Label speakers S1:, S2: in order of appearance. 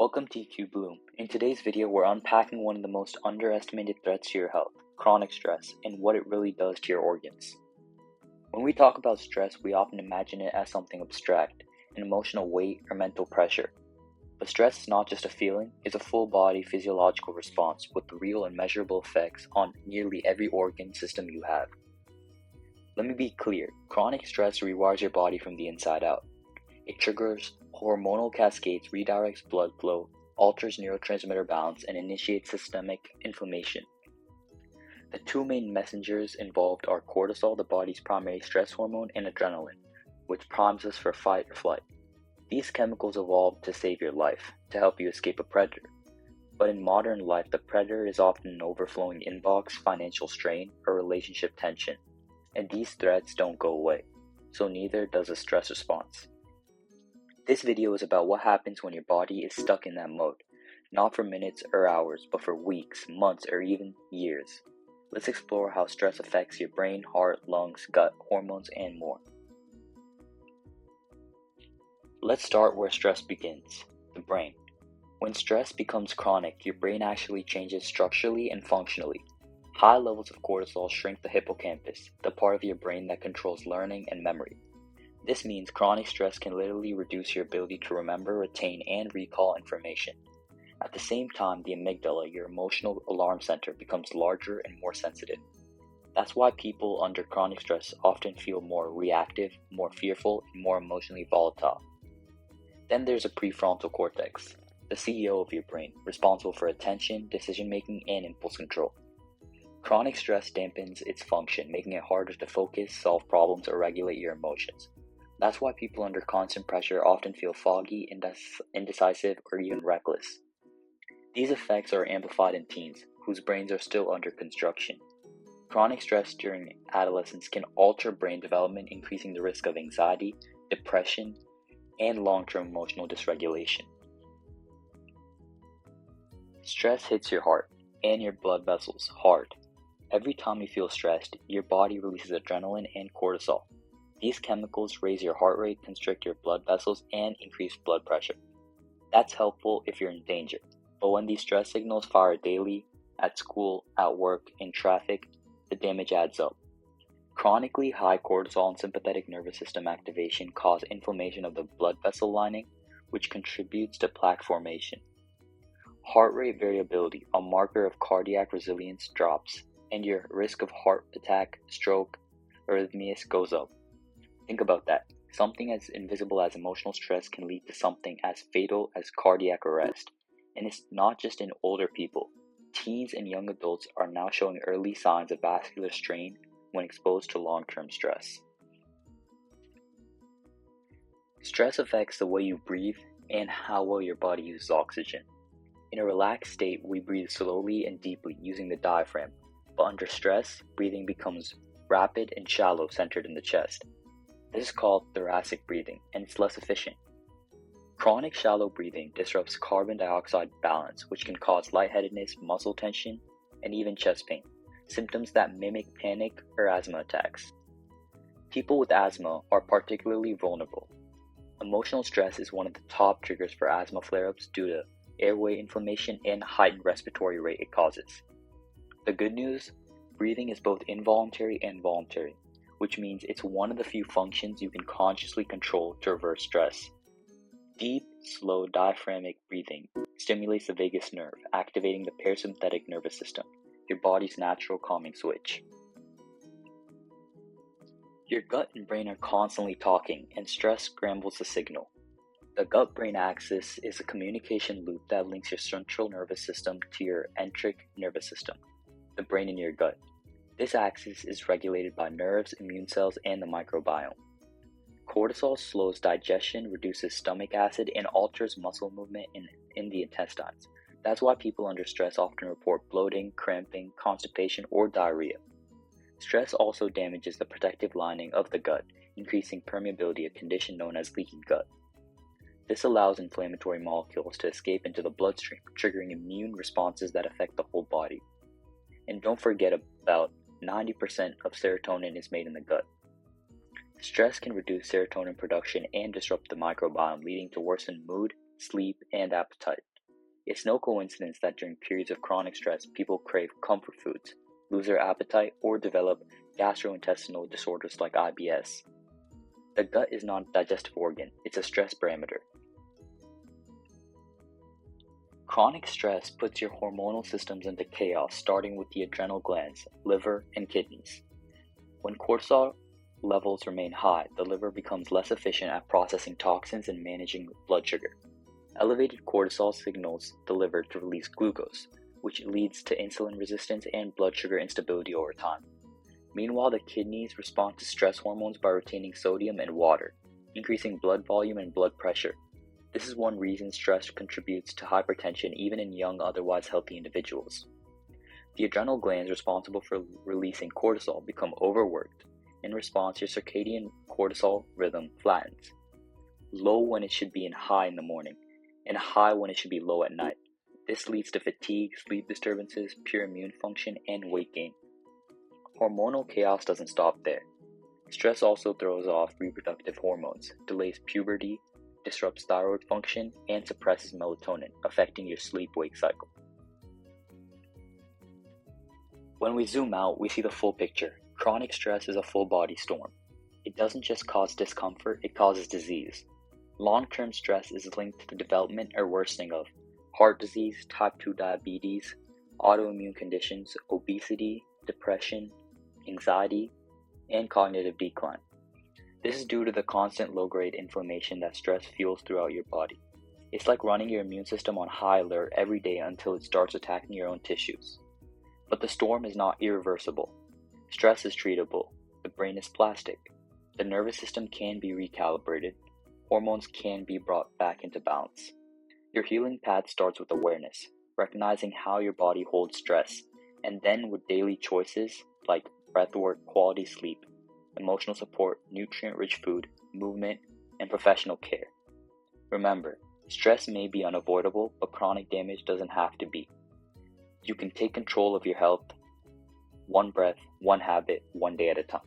S1: Welcome to EQBloom. In today's video, we're unpacking one of the most underestimated threats to your health, chronic stress, and what it really does to your organs. When we talk about stress, we often imagine it as something abstract, an emotional weight or mental pressure. But stress is not just a feeling, it's a full-body physiological response with real and measurable effects on nearly every organ system you have. Let me be clear, chronic stress rewires your body from the inside out. It triggers hormonal cascades, redirects blood flow, alters neurotransmitter balance, and initiates systemic inflammation. The two main messengers involved are cortisol, the body's primary stress hormone, and adrenaline, which primes us for fight or flight. These chemicals evolved to save your life, to help you escape a predator. But in modern life, the predator is often an overflowing inbox, financial strain, or relationship tension. And these threats don't go away, so neither does a stress response. This video is about what happens when your body is stuck in that mode, not for minutes or hours, but for weeks, months, or even years. Let's explore how stress affects your brain, heart, lungs, gut, hormones, and more. Let's start where stress begins, the brain. When stress becomes chronic, your brain actually changes structurally and functionally. High levels of cortisol shrink the hippocampus, the part of your brain that controls learning and memory. This means chronic stress can literally reduce your ability to remember, retain, and recall information. At the same time, the amygdala, your emotional alarm center, becomes larger and more sensitive. That's why people under chronic stress often feel more reactive, more fearful, and more emotionally volatile. Then there's a prefrontal cortex, the CEO of your brain, responsible for attention, decision-making, and impulse control. Chronic stress dampens its function, making it harder to focus, solve problems, or regulate your emotions. That's why people under constant pressure often feel foggy, indecisive, or even reckless. These effects are amplified in teens, whose brains are still under construction. Chronic stress during adolescence can alter brain development, increasing the risk of anxiety, depression, and long-term emotional dysregulation. Stress hits your heart and your blood vessels hard. Every time you feel stressed, your body releases adrenaline and cortisol. These chemicals raise your heart rate, constrict your blood vessels, and increase blood pressure. That's helpful if you're in danger, but when these stress signals fire daily, at school, at work, in traffic, the damage adds up. Chronically high cortisol and sympathetic nervous system activation cause inflammation of the blood vessel lining, which contributes to plaque formation. Heart rate variability, a marker of cardiac resilience, drops, and your risk of heart attack, stroke, arrhythmias goes up. Think about that. Something as invisible as emotional stress can lead to something as fatal as cardiac arrest. And it's not just in older people. Teens and young adults are now showing early signs of vascular strain when exposed to long-term stress. Stress affects the way you breathe and how well your body uses oxygen. In a relaxed state, we breathe slowly and deeply using the diaphragm, but under stress, breathing becomes rapid and shallow, centered in the chest. This is called thoracic breathing, and it's less efficient. Chronic shallow breathing disrupts carbon dioxide balance, which can cause lightheadedness, muscle tension, and even chest pain, symptoms that mimic panic or asthma attacks. People with asthma are particularly vulnerable. Emotional stress is one of the top triggers for asthma flare-ups due to airway inflammation and heightened respiratory rate it causes. The good news, breathing is both involuntary and voluntary, which means it's one of the few functions you can consciously control to reverse stress. Deep, slow diaphragmatic breathing stimulates the vagus nerve, activating the parasympathetic nervous system, your body's natural calming switch. Your gut and brain are constantly talking, and stress scrambles the signal. The gut-brain axis is a communication loop that links your central nervous system to your enteric nervous system, the brain in your gut. This axis is regulated by nerves, immune cells, and the microbiome. Cortisol slows digestion, reduces stomach acid, and alters muscle movement in the intestines. That's why people under stress often report bloating, cramping, constipation, or diarrhea. Stress also damages the protective lining of the gut, increasing permeability, a condition known as leaky gut. This allows inflammatory molecules to escape into the bloodstream, triggering immune responses that affect the whole body. And don't forget about 90% of serotonin is made in the gut. Stress can reduce serotonin production and disrupt the microbiome, leading to worsened mood, sleep, and appetite. It's no coincidence that during periods of chronic stress, people crave comfort foods, lose their appetite, or develop gastrointestinal disorders like IBS. The gut is not a digestive organ, it's a stress parameter. Chronic stress puts your hormonal systems into chaos, starting with the adrenal glands, liver, and kidneys. When cortisol levels remain high, the liver becomes less efficient at processing toxins and managing blood sugar. Elevated cortisol signals the liver to release glucose, which leads to insulin resistance and blood sugar instability over time. Meanwhile, the kidneys respond to stress hormones by retaining sodium and water, increasing blood volume and blood pressure. This is one reason stress contributes to hypertension even in young, otherwise healthy individuals. The adrenal glands responsible for releasing cortisol become overworked. In response, your circadian cortisol rhythm flattens, low when it should be high in the morning, and high when it should be low at night. This leads to fatigue, sleep disturbances, poor immune function, and weight gain. Hormonal chaos doesn't stop there. Stress also throws off reproductive hormones, delays puberty, disrupts thyroid function, and suppresses melatonin, affecting your sleep-wake cycle. When we zoom out, we see the full picture. Chronic stress is a full-body storm. It doesn't just cause discomfort, it causes disease. Long-term stress is linked to the development or worsening of heart disease, type 2 diabetes, autoimmune conditions, obesity, depression, anxiety, and cognitive decline. This is due to the constant low-grade inflammation that stress fuels throughout your body. It's like running your immune system on high alert every day until it starts attacking your own tissues. But the storm is not irreversible. Stress is treatable. The brain is plastic. The nervous system can be recalibrated. Hormones can be brought back into balance. Your healing path starts with awareness, recognizing how your body holds stress, and then with daily choices like breathwork, quality sleep, emotional support, nutrient-rich food, movement, and professional care. Remember, stress may be unavoidable, but chronic damage doesn't have to be. You can take control of your health, one breath, one habit, one day at a time.